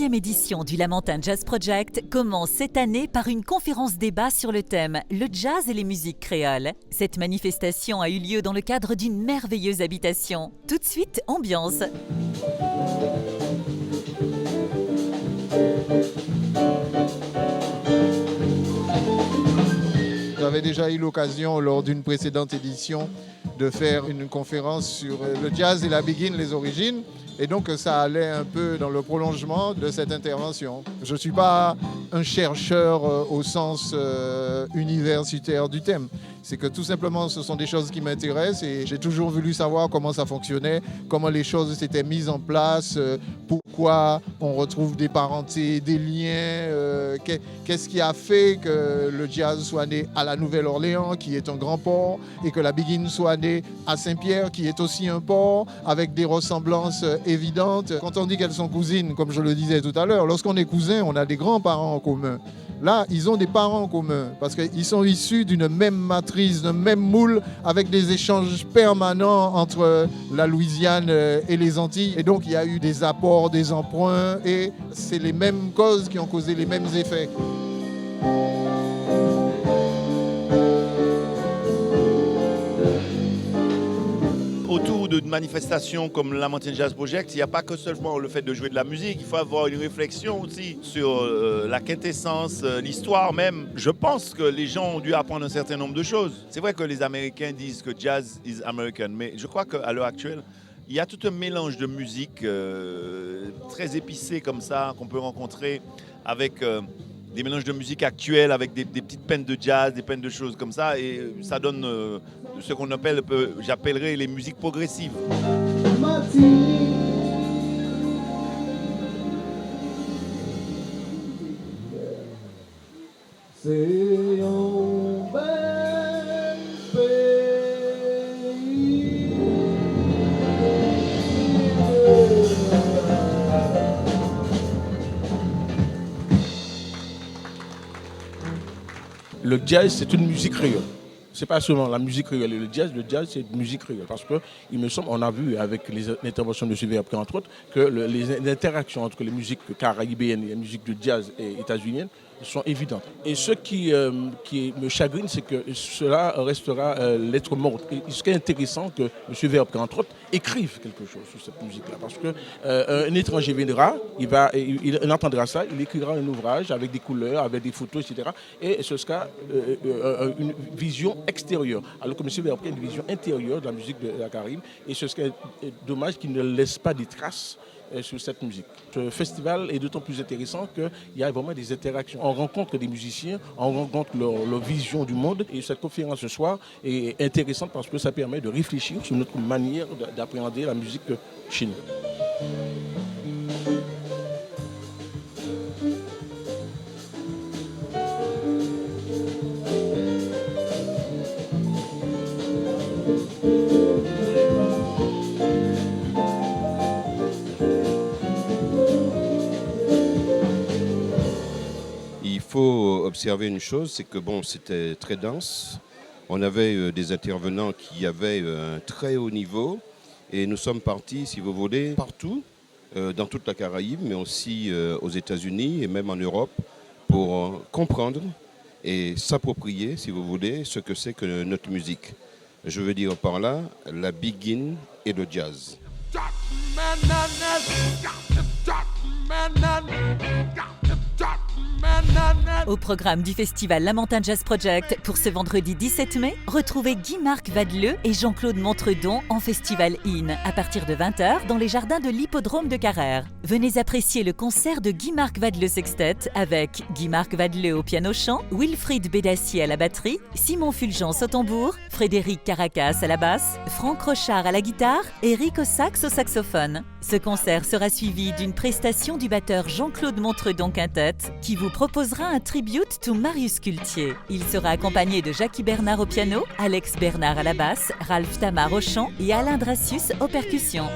10e édition du Lamentin Jazz Project commence cette année par une conférence-débat sur le thème « Le jazz et les musiques créoles ». Cette manifestation a eu lieu dans le cadre d'une merveilleuse habitation. Tout de suite, ambiance. J'avais déjà eu l'occasion lors d'une précédente édition de faire une conférence sur le jazz et la big in, les origines. Et donc ça allait un peu dans le prolongement de cette intervention. Je ne suis pas un chercheur au sens universitaire du thème. C'est que tout simplement ce sont des choses qui m'intéressent et j'ai toujours voulu savoir comment ça fonctionnait, comment les choses s'étaient mises en place, pourquoi on retrouve des parentés, des liens, qu'est-ce qui a fait que le jazz soit né à la Nouvelle-Orléans, qui est un grand port, et que la big in soit née à Saint-Pierre, qui est aussi un port, avec des ressemblances évidentes. Quand on dit qu'elles sont cousines, comme je le disais tout à l'heure, lorsqu'on est cousin, on a des grands-parents en commun. Là, ils ont des parents en commun parce qu'ils sont issus d'une même matrice, d'un même moule, avec des échanges permanents entre la Louisiane et les Antilles. Et donc, il y a eu des apports, des emprunts, et c'est les mêmes causes qui ont causé les mêmes effets. Autour d'une manifestation comme Lamentin Jazz Project, il n'y a pas que seulement le fait de jouer de la musique, il faut avoir une réflexion aussi sur la quintessence, l'histoire même. Je pense que les gens ont dû apprendre un certain nombre de choses. C'est vrai que les Américains disent que jazz is American, mais je crois qu'à l'heure actuelle, il y a tout un mélange de musique très épicé comme ça, qu'on peut rencontrer avec des mélanges de musique actuelle, avec des petites peines de jazz, des peines de choses comme ça, et ça donne ce qu'on appelle, j'appellerais les musiques progressives. C'est un bel pays. Le jazz, c'est une musique créole. C'est pas seulement la musique créole. Le jazz, c'est une musique créole. Parce que, il me semble, on a vu avec les interventions de Sylvain après, entre autres, que les interactions entre les musiques caribéennes et les musiques de jazz et états-uniennes sont évidentes. Et ce qui me chagrine, c'est que cela restera lettre morte. Et ce qui est intéressant, que M. Verpre, entre autres, écrive quelque chose sur cette musique-là. Parce qu'un étranger viendra, il entendra ça, il écrira un ouvrage avec des couleurs, avec des photos, etc. Et ce sera une vision extérieure. Alors que M. Verpre a une vision intérieure de la musique de la Caraïbe. Et ce serait dommage qu'il ne laisse pas des traces sur cette musique. Ce festival est d'autant plus intéressant qu'il y a vraiment des interactions. On rencontre des musiciens, on rencontre leur vision du monde, et cette conférence ce soir est intéressante parce que ça permet de réfléchir sur notre manière d'appréhender la musique chez nous. Il faut observer une chose, c'est que c'était très dense. On avait des intervenants qui avaient un très haut niveau et nous sommes partis, si vous voulez, partout, dans toute la Caraïbe, mais aussi aux États-Unis et même en Europe, pour comprendre et s'approprier, si vous voulez, ce que c'est que notre musique. Je veux dire par là, la big in et le jazz. Au programme du festival Lamentin Jazz Project pour ce vendredi 17 mai, retrouvez Guy-Marc Vadeleux et Jean-Claude Montredon en Festival In à partir de 20h dans les jardins de l'hippodrome de Carrère. Venez apprécier le concert de Guy-Marc Vadeleux Sextet avec Guy-Marc Vadeleux au piano-chant, Wilfried Bédassier à la batterie, Simon Fulgence au tambour, Frédéric Caracas à la basse, Franck Rochard à la guitare et Rick au sax au saxophone. Ce concert sera suivi d'une prestation du batteur Jean-Claude Montredon Quintet qui vous proposera un tribute to Marius Cultier. Il sera accompagné de Jackie Bernard au piano, Alex Bernard à la basse, Ralph Tamar au chant et Alain Dracius aux percussions.